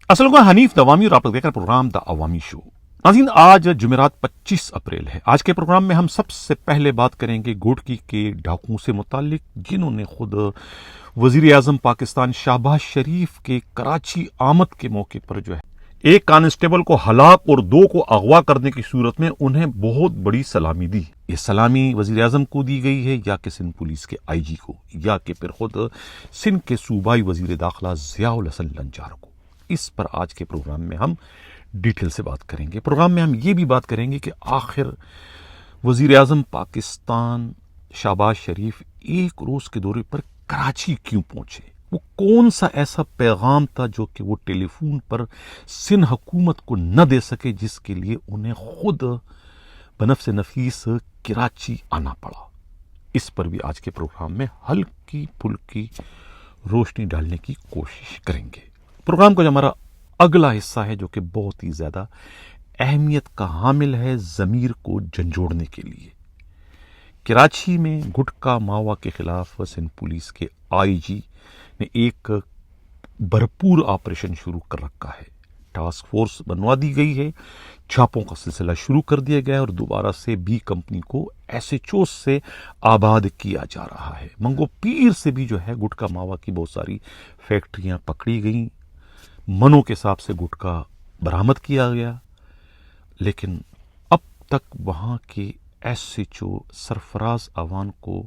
السلام علیکم، حنیف دوامی اور آپ لوگ دیکھ رہے ہیں پروگرام دا عوامی شو۔ ناظرین، آج جمعرات 25 اپریل ہے۔ آج کے پروگرام میں ہم سب سے پہلے بات کریں گے گودکی کے ڈاکوؤں سے متعلق، جنہوں نے خود وزیر اعظم پاکستان شہباز شریف کے کراچی آمد کے موقع پر جو ہے ایک کانسٹیبل کو ہلاک اور 2 کو اغوا کرنے کی صورت میں انہیں بہت بڑی سلامی دی۔ یہ سلامی وزیر اعظم کو دی گئی ہے یا کہ سندھ پولیس کے آئی جی کو، یا کہ پھر خود سندھ کے صوبائی وزیر داخلہ ضیاء الحسن لنچار کو؟ اس پر آج کے پروگرام میں ہم ڈیٹیل سے بات کریں گے۔ پروگرام میں ہم یہ بھی بات کریں گے کہ آخر وزیر اعظم پاکستان شہباز شریف ایک روز کے دورے پر کراچی کیوں پہنچے؟ وہ کون سا ایسا پیغام تھا جو کہ وہ ٹیلی فون پر سندھ حکومت کو نہ دے سکے، جس کے لیے انہیں خود بنفس نفیس کراچی آنا پڑا؟ اس پر بھی آج کے پروگرام میں ہلکی پھلکی روشنی ڈالنے کی کوشش کریں گے۔ پروگرام کا جو ہمارا اگلا حصہ ہے، جو کہ بہت ہی زیادہ اہمیت کا حامل ہے ضمیر کو جھنجھوڑنے کے لیے، کراچی میں گٹکا ماوا کے خلاف سندھ پولیس کے آئی جی نے ایک بھرپور آپریشن شروع کر رکھا ہے۔ ٹاسک فورس بنوا دی گئی ہے، چھاپوں کا سلسلہ شروع کر دیا گیا ہے اور دوبارہ سے بی کمپنی کو ایس ایچ او سے آباد کیا جا رہا ہے۔ منگو پیر سے بھی جو ہے گٹکا ماوا کی بہت ساری فیکٹریاں پکڑی گئیں، منوں کے حساب سے گٹکا برآمد کیا گیا، لیکن اب تک وہاں کے ایس ایچ او سرفراز اوان کو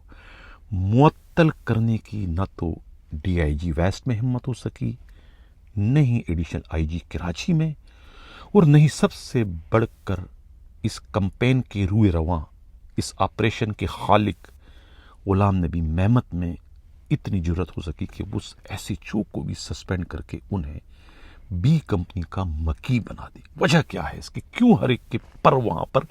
معطل کرنے کی نہ تو ڈی آئی جی ویسٹ میں ہمت ہو سکی، نہ ہی ایڈیشنل آئی جی کراچی میں، اور نہ ہی سب سے بڑھ کر اس کمپین کے روئے رواں، اس آپریشن کے خالق غلام نبی مہمت میں اتنی جرت ہو سکی کہ اس ایس ایچ او کو بھی سسپینڈ کر کے انہیں بی کمپنی کا مکی بنا دی۔ وجہ کیا ہے اس کی؟ کیوں ہر ایک کے پر وہاں پر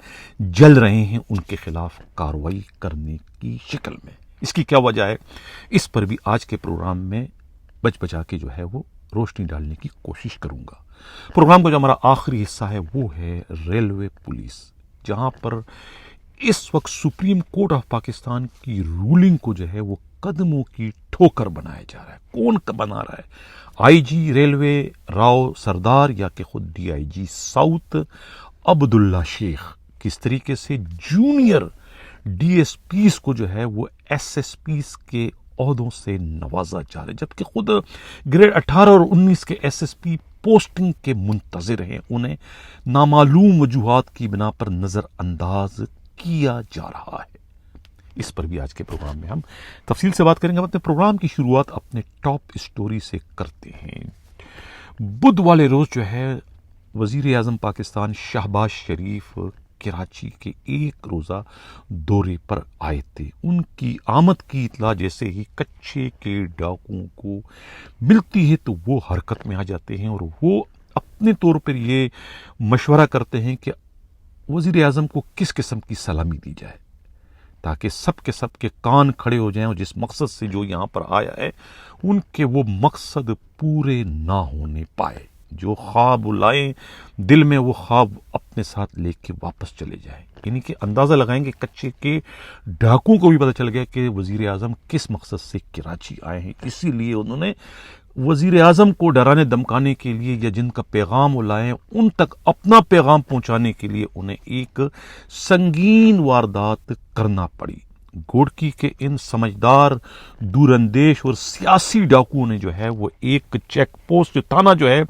جل رہے ہیں ان کے خلاف کارروائی کرنے کی شکل میں؟ اس کی کیا وجہ ہے؟ اس پر بھی آج کے پروگرام میں بچا کے جو ہے وہ روشنی ڈالنے کی کوشش کروں گا۔ پروگرام کا جو ہمارا آخری حصہ ہے وہ ہے ریلوے پولیس، جہاں پر اس وقت سپریم کورٹ آف پاکستان کی رولنگ کو جو ہے وہ قدموں کی ٹھوکر بنایا جا رہا ہے۔ کون بنا رہا ہے؟ آئی جی ریلوے راؤ سردار یا کہ خود ڈی آئی جی ساؤتھ عبداللہ شیخ؟ کس طریقے سے جونیئر ڈی ایس پیز کو جو ہے وہ ایس ایس پیز کے عہدوں سے نوازا جا رہا ہے، جبکہ خود گریڈ 18 اور 19 کے ایس ایس پی پوسٹنگ کے منتظر ہیں، انہیں نامعلوم وجوہات کی بنا پر نظر انداز کیا جا رہا ہے۔ اس پر بھی آج کے پروگرام میں ہم تفصیل سے بات کریں گے۔ ہم اپنے پروگرام کی شروعات اپنے ٹاپ اسٹوری سے کرتے ہیں۔ بدھ والے روز جو ہے وزیر اعظم پاکستان شہباز شریف کراچی کے ایک روزہ دورے پر آئے تھے۔ ان کی آمد کی اطلاع جیسے ہی کچے کے ڈاکوؤں کو ملتی ہے تو وہ حرکت میں آ جاتے ہیں، اور وہ اپنے طور پر یہ مشورہ کرتے ہیں کہ وزیر اعظم کو کس قسم کی سلامی دی جائے تاکہ سب کے کان کھڑے ہو جائیں، اور جس مقصد سے جو یہاں پر آیا ہے ان کے وہ مقصد پورے نہ ہونے پائے۔ جو خواب لائیں دل میں، وہ خواب اپنے ساتھ لے کے واپس چلے جائیں۔ یعنی کہ اندازہ لگائیں گے کچے کے ڈاکوؤں کو بھی پتہ چل گیا کہ وزیر اعظم کس مقصد سے کراچی آئے ہیں، اسی لیے انہوں نے وزیر اعظم کو ڈرانے دمکانے کے لیے، یا جن کا پیغام وہ لائیں ان تک اپنا پیغام پہنچانے کے لیے انہیں ایک سنگین واردات کرنا پڑی۔ گودکی کے ان سمجھدار، دور اندیش اور سیاسی ڈاکوؤں نے جو ہے وہ ایک چیک پوسٹ، جو تھانہ جو ہے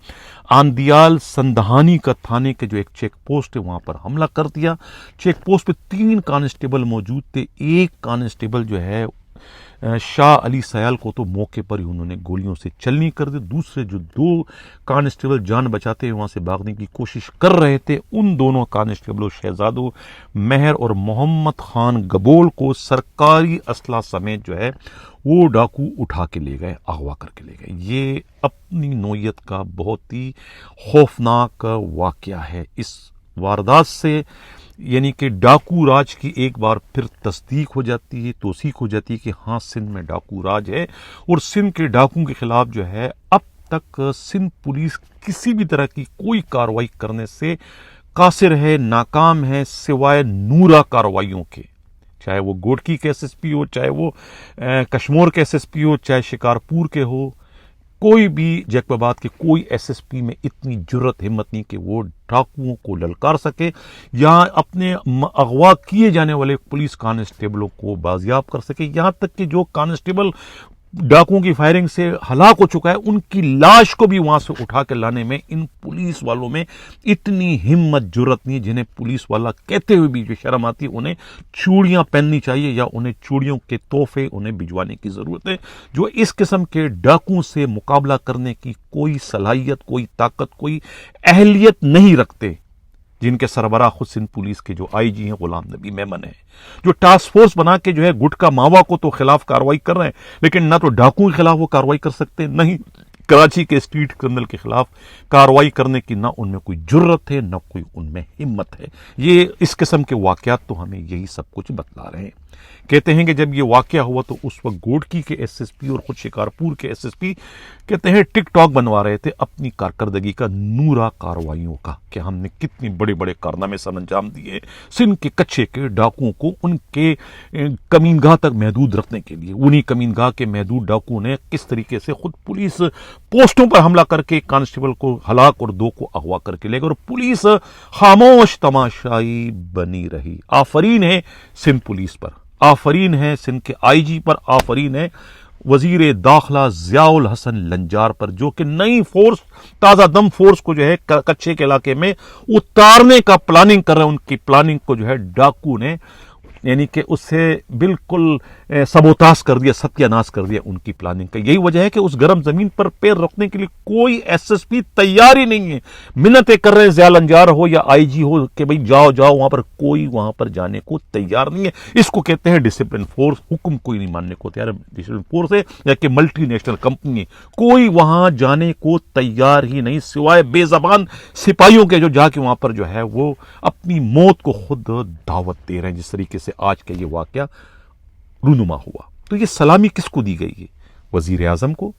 آندیال سندھانی کا تھانے کے جو ایک چیک پوسٹ ہے، وہاں پر حملہ کر دیا۔ چیک پوسٹ پہ 3 کانسٹیبل موجود تھے۔ ایک کانسٹیبل جو ہے شاہ علی سیال کو تو موقع پر ہی انہوں نے گولیوں سے چلنی کر دی۔ دوسرے جو 2 کانسٹیبل جان بچاتے ہوئے وہاں سے بھاگنے کی کوشش کر رہے تھے، ان دونوں کانسٹیبلوں شہزادو مہر اور محمد خان گبول کو سرکاری اسلحہ سمیت جو ہے وہ ڈاکو اٹھا کے لے گئے، اغوا کر کے لے گئے۔ یہ اپنی نوعیت کا بہت ہی خوفناک واقعہ ہے۔ اس واردات سے یعنی کہ ڈاکو راج کی ایک بار پھر تصدیق ہو جاتی ہے، توثیق ہو جاتی ہے کہ ہاں سندھ میں ڈاکو راج ہے، اور سندھ کے ڈاکوؤں کے خلاف جو ہے اب تک سندھ پولیس کسی بھی طرح کی کوئی کارروائی کرنے سے قاصر ہے، ناکام ہے، سوائے نورا کارروائیوں کے۔ چاہے وہ گودکی کے ایس ایس پی ہو، چاہے وہ کشمور کے ایس ایس پی ہو، چاہے شکارپور کے ہو، کوئی بھی جیکب آباد کے کوئی ایس ایس پی میں اتنی جرت ہمت نہیں کہ وہ ڈاکوؤں کو للکار سکے یا اپنے اغوا کیے جانے والے پولیس کانسٹیبلوں کو بازیاب کر سکے. یہاں تک کہ جو کانسٹیبل ڈاکوؤں کی فائرنگ سے ہلاک ہو چکا ہے ان کی لاش کو بھی وہاں سے اٹھا کے لانے میں ان پولیس والوں میں اتنی ہمت جرت نہیں, جنہیں پولیس والا کہتے ہوئے بھی جو شرم آتی ہے. انہیں چوڑیاں پہننی چاہیے یا انہیں چوڑیوں کے تحفے انہیں بھجوانے کی ضرورت ہے, جو اس قسم کے ڈاکوؤں سے مقابلہ کرنے کی کوئی صلاحیت, کوئی طاقت, کوئی اہلیت نہیں رکھتے, جن کے سربراہ خود سندھ پولیس کے جو آئی جی ہیں غلام نبی میمن ہیں, جو ٹاسک فورس بنا کے جو ہے گٹکا ماوا کو تو خلاف کارروائی کر رہے ہیں, لیکن نہ تو ڈاکوؤں کے خلاف وہ کارروائی کر سکتے, نہ ہی کراچی کے اسٹریٹ کرمنل کے خلاف کارروائی کرنے کی نہ ان میں کوئی جرت ہے, نہ کوئی ان میں ہمت ہے. یہ اس قسم کے واقعات تو ہمیں یہی سب کچھ بتلا رہے ہیں. کہتے ہیں کہ جب یہ واقعہ ہوا تو اس وقت گوڈکی کے ایس ایس پی اور خود شکارپور کے ایس ایس پی کہتے ہیں ٹک ٹاک بنوا رہے تھے اپنی کارکردگی کا نورا کارروائیوں کا, کہ ہم نے کتنے بڑے بڑے کارنامے سر انجام دیے سندھ کے کچے کے ڈاکوؤں کو ان کے کمینگاہ تک محدود رکھنے کے لیے. انہی کمینگاہ کے محدود ڈاکوؤں نے کس طریقے سے خود پولیس پوسٹوں پر حملہ کر کے کانسٹیبل کو ہلاک اور 2 کو اغوا کر کے لے گئے, اور پولیس خاموش تماشائی بنی رہی. آفرین ہے سندھ پولیس پر, آفرین ہے سندھ کے آئی جی پر, آفرین ہے وزیر داخلہ ضیاء الحسن لنجار پر, جو کہ نئی فورس, تازہ دم فورس کو جو ہے کچے کے علاقے میں اتارنے کا پلاننگ کر رہے ہیں. ان کی پلاننگ کو جو ہے ڈاکو نے یعنی کہ اس سے بالکل سبوتاس کر دیا, ستیہ ناش کر دیا ان کی پلاننگ کا. یہی وجہ ہے کہ اس گرم زمین پر پیر رکھنے کے لیے کوئی ایس ایس پی تیار ہی نہیں ہے. منتیں کر رہے ضیاء لنجار ہو یا آئی جی ہو کہ بھئی جاؤ جاؤ, وہاں پر کوئی وہاں پر جانے کو تیار نہیں ہے. اس کو کہتے ہیں ڈسپلن فورس. حکم کوئی نہیں ماننے کو تیار ہے, ڈسپلن فورس ہے یا کہ ملٹی نیشنل کمپنی ہے, کوئی وہاں جانے کو تیار ہی نہیں سوائے بے زبان سپاہیوں کے, جو جا کے وہاں پر جو ہے وہ اپنی موت کو خود دعوت دے رہے ہیں. جس طریقے سے آج کا یہ واقعہ رونما ہوا, تو یہ سلامی کس کو دی گئی ہے؟ وزیر اعظم کو,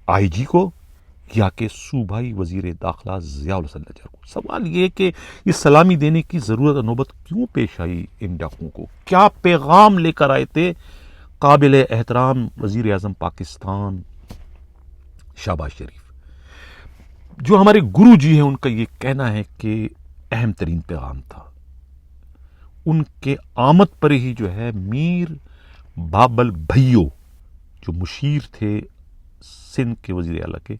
آئی جی کو, یا کہ صوبائی وزیر داخلہ ضیاء الحسن لنجار کو؟ سوال یہ کہ یہ سلامی دینے کی ضرورت نوبت کیوں پیش آئی ان ڈاکوؤں کو؟ کیا پیغام لے کر آئے تھے قابل احترام وزیر اعظم پاکستان شہباز شریف؟ جو ہمارے گرو جی ہیں ان کا یہ کہنا ہے کہ اہم ترین پیغام تھا. ان کے آمد پر ہی جو ہے میر بابل بھائیو, جو مشیر تھے سندھ کے وزیر اعلیٰ کے,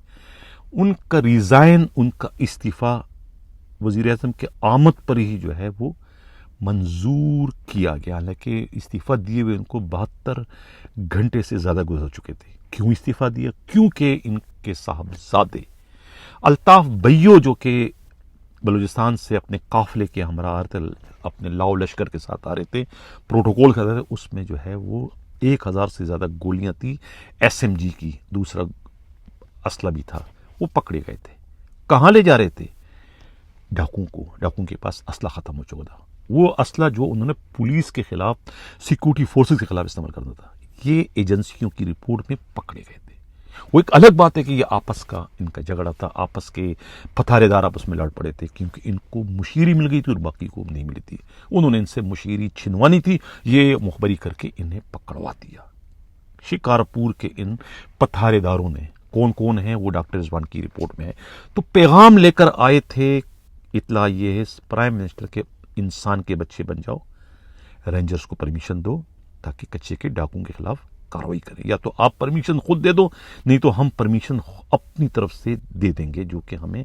ان کا ریزائن, ان کا استعفیٰ وزیر اعظم کے آمد پر ہی جو ہے وہ منظور کیا گیا. حالانکہ استعفیٰ دیے ہوئے ان کو 72 گھنٹے سے زیادہ گزر چکے تھے. کیوں استعفیٰ دیا؟ کیونکہ ان کے صاحبزادے الطاف بھائیو, جو کہ بلوچستان سے اپنے قافلے کے ہمراہ اپنے لاؤ لشکر کے ساتھ آ رہے تھے, پروٹوکول کر رہے تھے, اس میں جو ہے وہ 1000 سے زیادہ گولیاں تھی ایس ایم جی کی, دوسرا اسلحہ بھی تھا. وہ پکڑے گئے تھے. کہاں لے جا رہے تھے؟ ڈاکوؤں کو. ڈاکوؤں کے پاس اسلحہ ختم ہو چکا تھا, وہ اسلحہ جو انہوں نے پولیس کے خلاف, سیکورٹی فورسز کے خلاف استعمال کرنا تھا. یہ ایجنسیوں کی رپورٹ میں پکڑے گئے تھے. وہ ایک الگ بات ہے کہ یہ آپس کا ان کا جھگڑا تھا, آپس کے پتھارے دار آپس میں لڑ پڑے تھے, کیونکہ ان کو مشیری مل گئی تھی اور باقی کو نہیں ملی تھی. انہوں نے ان سے مشیری چھنوانی تھی, یہ مخبری کر کے انہیں پکڑوا دیا. شکارپور کے ان پتھارے داروں نے, کون کون ہیں وہ ڈاکٹر رضوان کی رپورٹ میں ہے. تو پیغام لے کر آئے تھے, اطلاع یہ ہے پرائم منسٹر کے, انسان کے بچے بن جاؤ, رینجرز کو پرمیشن دو تاکہ کچے کے ڈاکوؤں کے خلاف کاروائی کریں. یا تو آپ پرمیشن خود دے دو, نہیں تو ہم پرمیشن اپنی طرف سے دے دیں گے, جو کہ ہمیں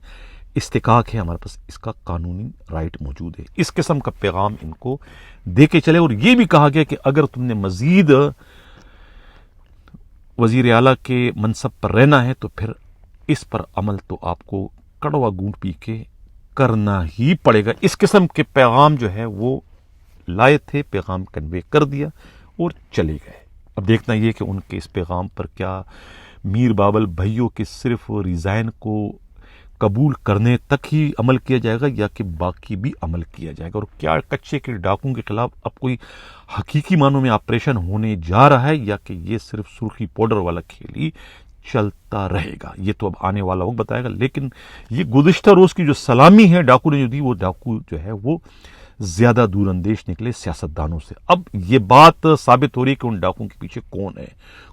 استحقاق ہے, ہمارے پاس اس کا قانونی رائٹ موجود ہے. اس قسم کا پیغام ان کو دے کے چلے. اور یہ بھی کہا گیا کہ اگر تم نے مزید وزیر اعلیٰ کے منصب پر رہنا ہے تو پھر اس پر عمل تو آپ کو کڑوا گونٹ پی کے کرنا ہی پڑے گا. اس قسم کے پیغام جو ہے وہ لائے تھے, پیغام کنوے کر دیا اور چلے گئے. اب دیکھنا یہ کہ ان کے اس پیغام پر کیا میر بابل بھائیوں کے صرف ریزائن کو قبول کرنے تک ہی عمل کیا جائے گا یا کہ باقی بھی عمل کیا جائے گا, اور کیا کچے کے ڈاکوؤں کے خلاف اب کوئی حقیقی معنوں میں آپریشن ہونے جا رہا ہے یا کہ یہ صرف سرخی پاؤڈر والا کھیل ہی چلتا رہے گا. یہ تو اب آنے والا وقت بتائے گا. لیکن یہ گزشتہ روز کی جو سلامی ہے ڈاکو نے جو دی, وہ ڈاکو جو ہے وہ زیادہ دور اندیش نکلے سیاستدانوں سے۔ اب یہ بات ثابت ہو رہی ہے کہ ان ڈاکوں کے پیچھے کون ہے،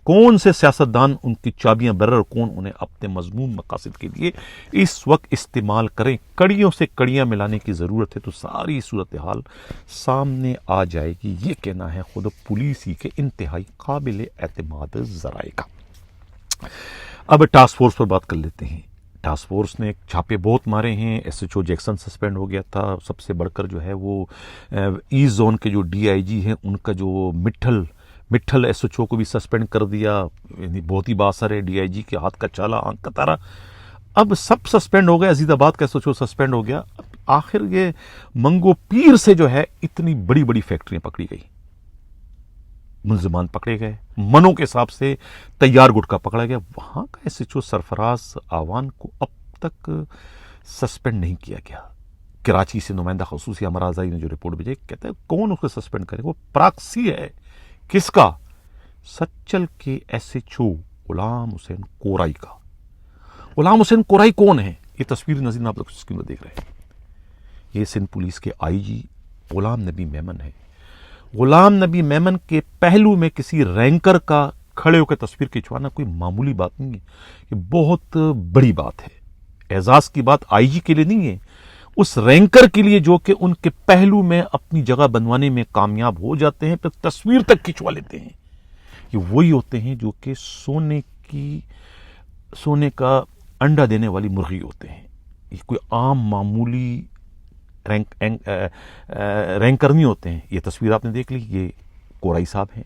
کون سے سیاستدان ان کی چابیاں برر اور کون انہیں اپنے مضمون مقاصد کے لیے اس وقت استعمال کریں۔ کڑیوں سے کڑیاں ملانے کی ضرورت ہے تو ساری صورتحال سامنے آ جائے گی۔ یہ کہنا ہے خود پولیس ہی کے انتہائی قابل اعتماد ذرائع کا۔ اب ٹاسک فورس پر بات کر لیتے ہیں۔ ٹاسک فورس نے چھاپے بہت مارے ہیں۔ S H O Jackson suspend ہو گیا تھا، سب سے بڑھ کر جو ہے وہ ایسٹ زون کے جو ڈی آئی جی ہیں ان کا جو مٹھل ایس ایچ او کو بھی سسپینڈ کر دیا، یعنی بہت ہی باثر ہے ڈی آئی جی کے ہاتھ کا چالا آنکھ کا تارا۔ اب سب سسپینڈ ہو گئے، عزیز آباد کا ایس ایچ او سسپینڈ ہو گیا۔ اب آخر یہ منگو پیر سے جو ہے اتنی بڑی بڑی فیکٹریاں پکڑی گئی، ملزمان پکڑے گئے، منوں کے حساب سے تیار گٹکا پکڑا گیا۔ وہاں کا ایس ایچ او سرفراز آوان کو اب تک سسپینڈ نہیں کیا گیا۔ کراچی سے نمائندہ خصوصی امراضائی نے جو رپورٹ بھیجی، کہتا ہے کون اس کو سسپینڈ کرے، وہ پراکسی ہے کس کا؟ سچل کے ایس ایچ او غلام حسین کورائی کا۔ غلام حسین کورائی کون ہے؟ یہ تصویر ناظرین آپ لوگ اسکرین پر دیکھ رہے ہیں، یہ سندھ پولیس کے آئی جی غلام نبی میمن ہے۔ غلام نبی میمن کے پہلو میں کسی رینکر کا کھڑے ہو کے تصویر کھنچوانا کوئی معمولی بات نہیں ہے، یہ بہت بڑی بات ہے۔ اعزاز کی بات آئی جی کے لیے نہیں ہے، اس رینکر کے لیے جو کہ ان کے پہلو میں اپنی جگہ بنوانے میں کامیاب ہو جاتے ہیں، پھر تصویر تک کھنچوا لیتے ہیں۔ یہ وہی ہوتے ہیں جو کہ سونے کا انڈا دینے والی مرغی ہوتے ہیں۔ یہ کوئی عام معمولی رینکر نہیں ہوتے ہیں۔ یہ تصویر آپ نے دیکھ لی، یہ کورائی صاحب ہیں۔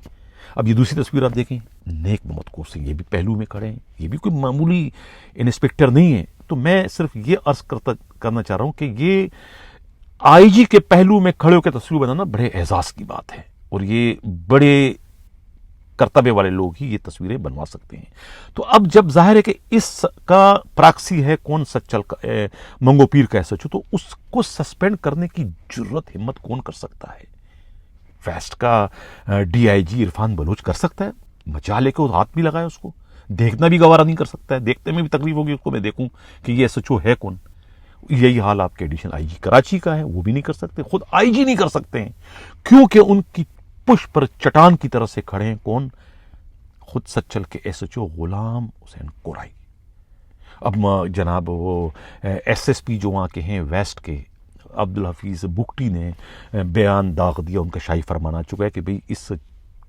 اب یہ دوسری تصویر آپ دیکھیں، نیک محمد کور سنگھ، یہ بھی پہلو میں کھڑے ہیں، یہ بھی کوئی معمولی انسپیکٹر نہیں ہے۔ تو میں صرف یہ عرض کرنا چاہ رہا ہوں کہ یہ آئی جی کے پہلو میں کھڑے ہو کے تصویر بنانا بڑے اعزاز کی بات ہے، اور یہ بڑے کرتبے والے لوگ ہی یہ تصویریں بنوا سکتے ہیں۔ تو اب جب ظاہر ہے کہ اس کا پراکسی ہے کون، سچل کا منگو پیر کا ایسا تو اس کو سسپینڈ کرنے کی جرت ہمت کون کر سکتا ہے؟ ویسٹ کا ڈی آئی جی عرفان بلوچ کر سکتا ہے؟ مچا لے کے ہاتھ بھی لگائے، اس کو دیکھنا بھی گوارا نہیں کر سکتا ہے، دیکھنے میں بھی تکلیف ہوگی اس کو، میں دیکھوں کہ یہ ایس ایچ او ہے کون۔ یہی حال آپ کے ایڈیشنل آئی جی کراچی کا ہے، وہ بھی نہیں کر سکتے، خود آئی جی نہیں کر سکتے ہیں، کیونکہ ان کی پش پر چٹان کی طرح سے کھڑے ہیں کون؟ خود سچل کے ایس ایچ او غلام حسین کورائی۔ اب جناب وہ ایس ایس پی جو وہاں کے ہیں ویسٹ کے، عبدالحفیظ بگٹی نے بیان داغ دیا، ان کا شاہی فرمان آ چکا ہے کہ بھئی اس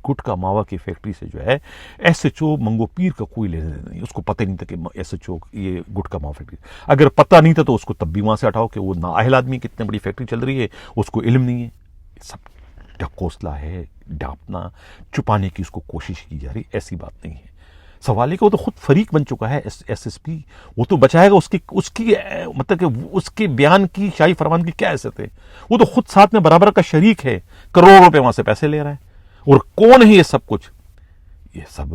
گٹکا ماوا کی فیکٹری سے جو ہے ایس ایچ او منگو پیر کا کوئی لینا دینا نہیں، اس کو پتہ نہیں تھا کہ ایس ایچ او یہ گٹکا ماوا فیکٹری، اگر پتہ نہیں تھا تو اس کو تب بھی وہاں سے ہٹاؤ کہ وہ نااہل آدمی کتنے بڑی فیکٹری چل رہی ہے اس کو علم نہیں ہے۔ سب ڈھکوسلا ہے، ڈانپنا، چھپانے کی اس کو کوشش کی جا رہی، ایسی بات نہیں ہے۔ سوال ہے کہ وہ تو خود فریق بن چکا ہے ایس ایس پی، وہ تو بچائے گا، اس کی مطلب کہ اس کے بیان کی شاہی فرمان کی کیا حیثیت ہے؟ وہ تو خود ساتھ میں برابر کا شریک ہے، کروڑوں روپے وہاں سے پیسے لے رہا ہے، اور کون ہے یہ سب کچھ؟ یہ سب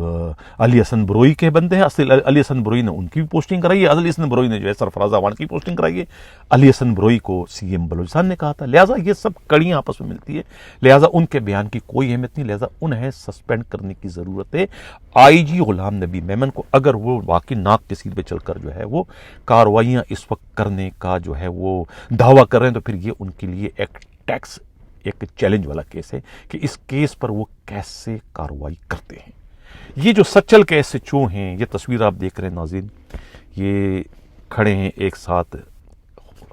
علی حسن بروئی کے بندے ہیں۔ اصل علی حسن بروئی نے ان کی بھی پوسٹنگ کرائی ہے، علی حسن بروئی نے جو ہے سرفراز آوان کی پوسٹنگ کرائی ہے، علی حسن بروئی کو سی ایم بلوچستان نے کہا تھا، لہٰذا یہ سب کڑیاں آپس میں ملتی ہے، لہٰذا ان کے بیان کی کوئی اہمیت نہیں، لہٰذا انہیں سسپینڈ کرنے کی ضرورت ہے آئی جی غلام نبی میمن کو، اگر وہ واقعی ناک کے سیر پہ چل کر جو ہے وہ کارروائیاں اس وقت کرنے کا جو ہے وہ دعویٰ کر رہے ہیں، تو پھر یہ ان کے لیے ایک چیلنج والا کیس ہے کہ اس کیس پر وہ کیسے کارروائی کرتے ہیں۔ یہ جو سچل کے ایس ایچ او ہیں، یہ تصویر آپ دیکھ رہے ہیں ناظرین، یہ کھڑے ہیں ایک ساتھ،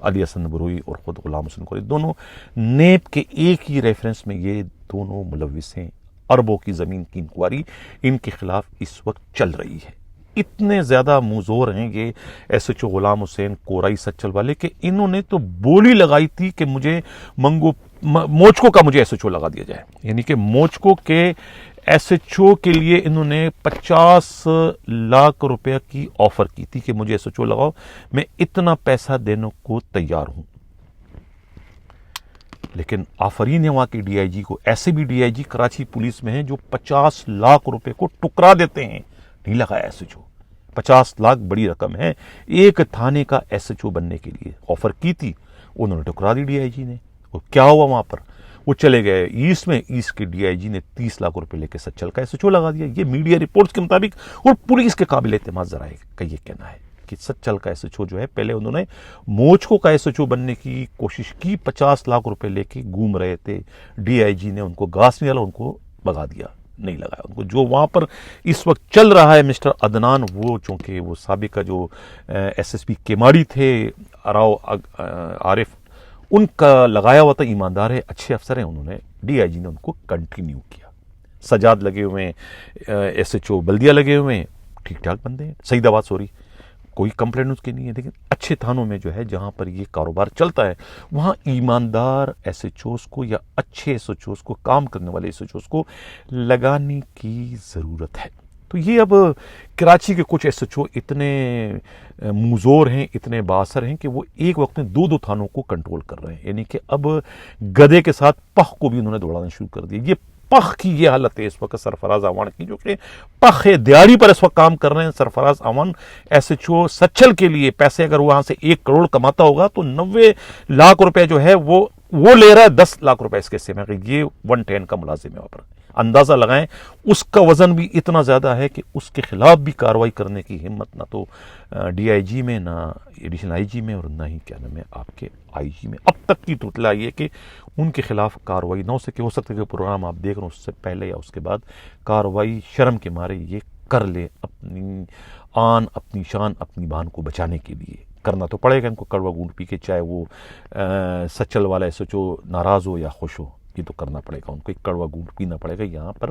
علی حسن بروئی اور خود غلام حسین کورائی، دونوں نیب کے ایک ہی ریفرنس میں یہ دونوں ملوث ہیں۔ اربوں کی زمین کی انکوائری ان کے خلاف اس وقت چل رہی ہے۔ اتنے زیادہ موزور ہیں یہ ایس ایچ او غلام حسین کورائی سچل والے کہ انہوں نے تو بولی لگائی تھی کہ مجھے موچکو کا مجھے ایس ایچ او لگا دیا جائے، یعنی کہ موچکو کے ایس ایچ او کے لیے انہوں نے 50 لاکھ روپے کی آفر کی تھی کہ مجھے ایس ایچ او لگاؤ، میں اتنا پیسہ دینے کو تیار ہوں۔ لیکن آفرین ہے وہاں کی ڈی آئی جی کو، ایسے بھی D I G Karachi police میں ہیں جو 50 لاکھ روپے کو ٹکرا دیتے ہیں، نہیں لگایا ایس ایچ او۔ 50 لاکھ بڑی رقم ہے، ایک تھانے کا ایس ایچ او بننے کے لیے آفر کی تھی، انہوں نے ٹکرا دی ڈی آئی جی نے۔ اور کیا ہوا وہاں پر؟ وہ چلے گئے ایسٹ میں، ایسٹ کے ڈی آئی جی نے 30 لاکھ روپے لے کے سچل کا ایس ایچ او لگا دیا۔ یہ میڈیا رپورٹس کے مطابق اور پولیس کے قابل اعتماد ذرائع کا یہ کہنا ہے۔ کہ سچل کا SHO جو ہے، پہلے انہوں نے موچکو کا SHO بننے کی کوشش کی، 50 لاکھ روپے لے کے گھوم رہے تھے، DIG نے ان کو گھاس نہیں ڈالا، ان کو بھگا دیا، نہیں لگایا ان کو۔ جو وہاں پر اس وقت چل رہا ہے مسٹر عدنان، وہ چونکہ وہ سابقہ جو SSP کیماڑی تھے راؤ عارف، ان کا لگایا ہوا تھا، ایماندار ہے، اچھے افسر ہیں، انہوں نے DIG نے ان کو کنٹینیو کیا۔ سجاد لگے ہوئے ہیں، SHO بلدیہ لگے ہوئے ہیں، ٹھیک ٹھاک بندے ہیں، سعید آباد سوری، کوئی کمپلین اس کے نہیں ہے، لیکن اچھے تھانوں میں جو ہے جہاں پر یہ کاروبار چلتا ہے وہاں ایماندار SHOs کو یا اچھے SHOs کو، کام کرنے والے SHOs کو لگانے کی ضرورت ہے۔ تو یہ اب کراچی کے کچھ SHO اتنے موزور ہیں، اتنے باثر ہیں کہ وہ ایک وقت میں 2 تھانوں کو کنٹرول کر رہے ہیں، یعنی کہ اب گدھے کے ساتھ پخ کو بھی انہوں نے دوڑانا شروع کر دیا۔ یہ پخ کی یہ حالت ہے اس وقت سرفراز اعوان کی، جو کہ پخ دیاری پر اس وقت کام کر رہے ہیں۔ سرفراز اعوان SHO سچل کے لیے پیسے اگر وہاں سے 1 کروڑ کماتا ہوگا تو 90 لاکھ روپے جو ہے وہ لے رہا ہے 10 لاکھ روپے اس کے حصے میں، یہ 110 کا ملازم ہے وہاں پر۔ اندازہ لگائیں اس کا وزن بھی اتنا زیادہ ہے کہ اس کے خلاف بھی کارروائی کرنے کی ہمت نہ تو DIG میں، نہ ایڈیشنل IG میں، اور نہ ہی کیا نام ہے آپ کے IG میں۔ اب تک کی تو اطلاع یہ کہ ان کے خلاف کارروائی نہ ہو سکے، ہو سکتا ہے کہ پروگرام آپ دیکھ رہے ہیں اس سے پہلے یا اس کے بعد کارروائی شرم کے مارے یہ کر لے، اپنی آن، اپنی شان، اپنی بان کو بچانے کے لیے کرنا تو پڑے گا ان کو، کڑوا گونٹ پی کے، چاہے وہ سچل والا SHO ناراض ہو یا خوش ہو، یہ تو کرنا پڑے گا ان کو، ایک کڑوا گونٹ پینا پڑے گا۔ یہاں پر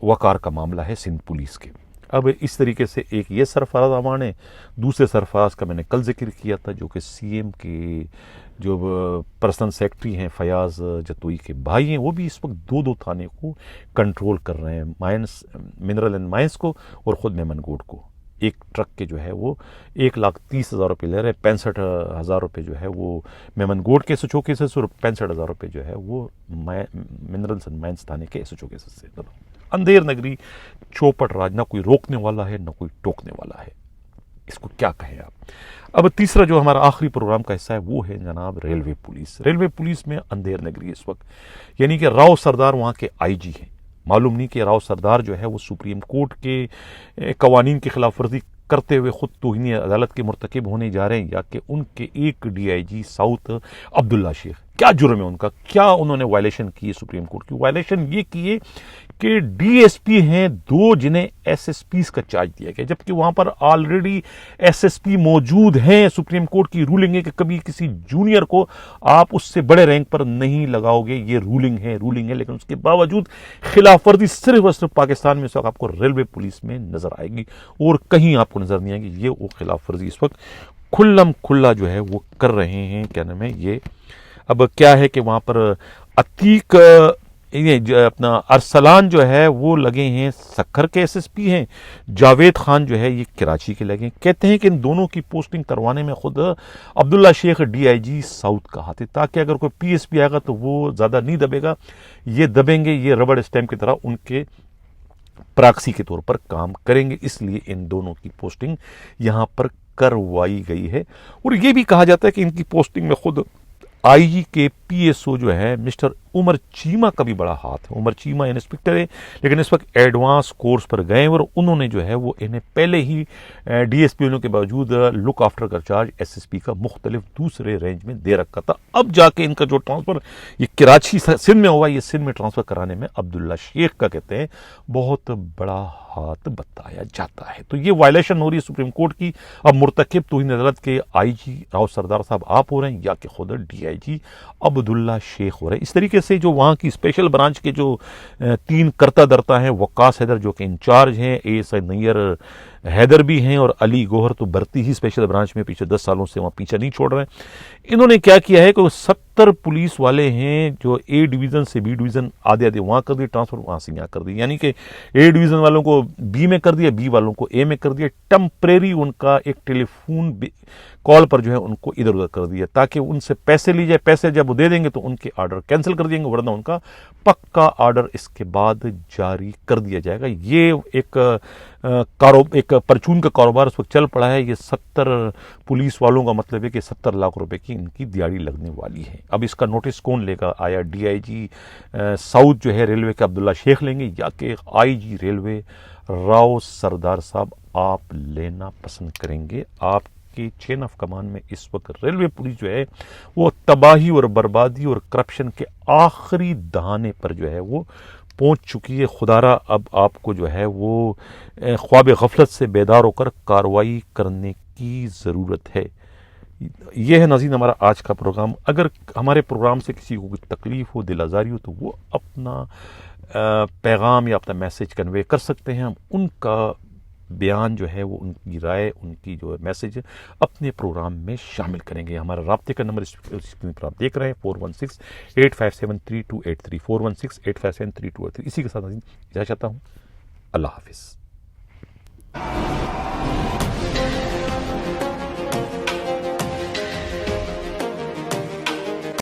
وقار کا معاملہ ہے سندھ پولیس کے۔ اب اس طریقے سے ایک یہ سرفراز اعوان ہے، دوسرے سرفراز کا میں نے کل ذکر کیا تھا جو کہ CM کے جو پرسنل سیکرٹری ہیں فیاض جتوئی کے بھائی ہیں، وہ بھی اس وقت 2 تھانے کو کنٹرول کر رہے ہیں، مائنس منرل اینڈ مائنس کو اور خود میمن گوڈ کو۔ ایک ٹرک کے جو ہے وہ 1,30,000 روپے لے رہے ہیں، 65,000 روپے جو ہے وہ میمن گوڈ کے SHO کے سے، اور 65,000 روپے جو ہے وہ منرلز اینڈ مائنس تھانے کے SHO کے سے۔ اندھیر نگری، چوپٹ راج، نہ کوئی روکنے والا ہے نہ کوئی ٹوکنے والا ہے، اس کو کیا کہیں آپ۔ اب تیسرا جو ہمارا آخری پروگرام کا حصہ ہے وہ ہے جناب ریلوے پولیس۔ ریلوے پولیس میں اندھیر نگری اس وقت، یعنی کہ راؤ سردار وہاں کے IG ہیں۔ معلوم نہیں کہ راؤ سردار جو ہے وہ سپریم کورٹ کے قوانین کی خلاف ورزی کرتے ہوئے خود توہین عدالت کے مرتکب ہونے جا رہے ہیں، یا کہ ان کے ایک DIG ساؤتھ عبداللہ شیخ، کیا جرم ہے ان کا، کیا انہوں نے وائلیشن کی ہے سپریم کورٹ کی۔ وائلیشن یہ کی ہے کہ DSP ہیں 2 جنہیں SSPs کا چارج دیا گیا، جبکہ وہاں پر آلریڈی SSP موجود ہیں۔ سپریم کورٹ کی رولنگ ہے کہ کبھی کسی جونیئر کو آپ اس سے بڑے رینک پر نہیں لگاؤ گے، یہ رولنگ ہے، لیکن اس کے باوجود خلاف ورزی صرف اور صرف پاکستان میں اس وقت آپ کو ریلوے پولیس میں نظر آئے گی، اور کہیں آپ کو نظر نہیں آئے گی۔ یہ وہ خلاف ورزی اس وقت کھلم کھلا جو ہے وہ کر رہے ہیں، کیا نام ہے یہ۔ اب کیا ہے کہ وہاں پر عتیق اپنا ارسلان جو ہے وہ لگے ہیں سکھر کے SSP ہیں، جاوید خان جو ہے یہ کراچی کے لگے ہیں۔ کہتے ہیں کہ ان دونوں کی پوسٹنگ کروانے میں خود عبداللہ شیخ DIG ساؤتھ کا ہاتھ ہے، تاکہ اگر کوئی PSP آئے گا تو وہ زیادہ نہیں دبے گا، یہ دبیں گے، یہ ربڑ اسٹیمپ کی طرح ان کے پراکسی کے طور پر کام کریں گے، اس لیے ان دونوں کی پوسٹنگ یہاں پر کروائی گئی ہے۔ اور یہ بھی کہا جاتا ہے کہ ان کی پوسٹنگ میں خود IG کے PSO جو ہے مسٹر عمر چیمہ کا بھی بڑا ہاتھ ہے۔ عمر چیمہ انسپکٹر ہے، لیکن اس وقت ایڈوانس کورس پر گئے، اور انہوں نے جو ہے وہ انہیں پہلے ہی DSP ہونے کے باوجود لک آفٹر کا چارج SSP کا مختلف دوسرے رینج میں دے رکھا تھا۔ اب جا کے ان کا جو ٹرانسفر یہ کراچی سندھ میں ہوا، یہ سندھ میں ٹرانسفر کرانے میں عبداللہ شیخ کا کہتے ہیں بہت بڑا ہاتھ بتایا جاتا ہے۔ تو یہ وائلیشن ہو رہی ہے سپریم کورٹ کی۔ اب مرتکب توہین عدالت کے IG راؤ سردار صاحب آپ ہو رہے ہیں، یا کہ خود DIG عبداللہ شیخ ہو رہے ہیں۔ اس طریقے سے جو وہاں کی اسپیشل برانچ کے جو 3 کرتا درتا ہیں، وقاص حیدر جو کہ انچارج ہیں، ASI نیر حیدر بھی ہیں، اور علی گوہر تو برتی ہی اسپیشل برانچ میں پچھلے 10 سالوں سے وہاں پیچھا نہیں چھوڑ رہے ہیں۔ انہوں نے کیا کیا ہے کہ 70 پولیس والے ہیں جو A ڈویژن سے B ڈویژن آدھے وہاں کر دی ٹرانسفر، وہاں سے یہاں کر دی، یعنی کہ A ڈویژن والوں کو B میں کر دیا، B والوں کو A میں کر دیا۔ ٹمپریری ان کا ایک ٹیلی فون کال پر جو ہے ان کو ادھر ادھر کر دیا، تاکہ ان سے پیسے لی جائے، پیسے جب وہ دے دیں گے تو ان کے آرڈر کینسل کر دیں گے، ورنہ ان کا پکا آرڈر اس کے بعد جاری کر دیا جائے گا۔ یہ ایک ایک پرچون کا کاروبار اس وقت چل پڑا ہے. یہ 70 پولیس والوں کا مطلب ہے کہ 70 لاکھ روپے کی ان کی دیہڑی لگنے والی ہے. اب اس کا نوٹس کون لے گا؟ آیا ڈی آئی جی ساؤتھ جو ہے ریلوے کے عبداللہ شیخ لیں گے, یا کہ آئی جی ریلوے راؤ سردار صاحب آپ لینا پسند کریں گے؟ آپ کی چین آف کمان میں اس وقت ریلوے پولیس جو ہے وہ تباہی اور بربادی اور کرپشن کے آخری دہانے پر جو ہے وہ پہنچ چکی ہے. خدارا اب آپ کو جو ہے وہ خواب غفلت سے بیدار ہو کر کارروائی کرنے کی ضرورت ہے. یہ ہے ناظرین ہمارا آج کا پروگرام. اگر ہمارے پروگرام سے کسی کو کوئی تکلیف ہو, دل آزاری ہو, تو وہ اپنا پیغام یا اپنا میسج کنوے کر سکتے ہیں. ہم ان کا بیان جو ہے وہ, ان کی رائے, ان کی جو میسج اپنے پروگرام میں شامل کریں گے. ہمارا رابطے کا نمبر اسکرین پر آپ دیکھ رہے ہیں 416-857-3283 416-857-3283. اسی کے ساتھ اجازت چاہتا ہوں. اللہ حافظ.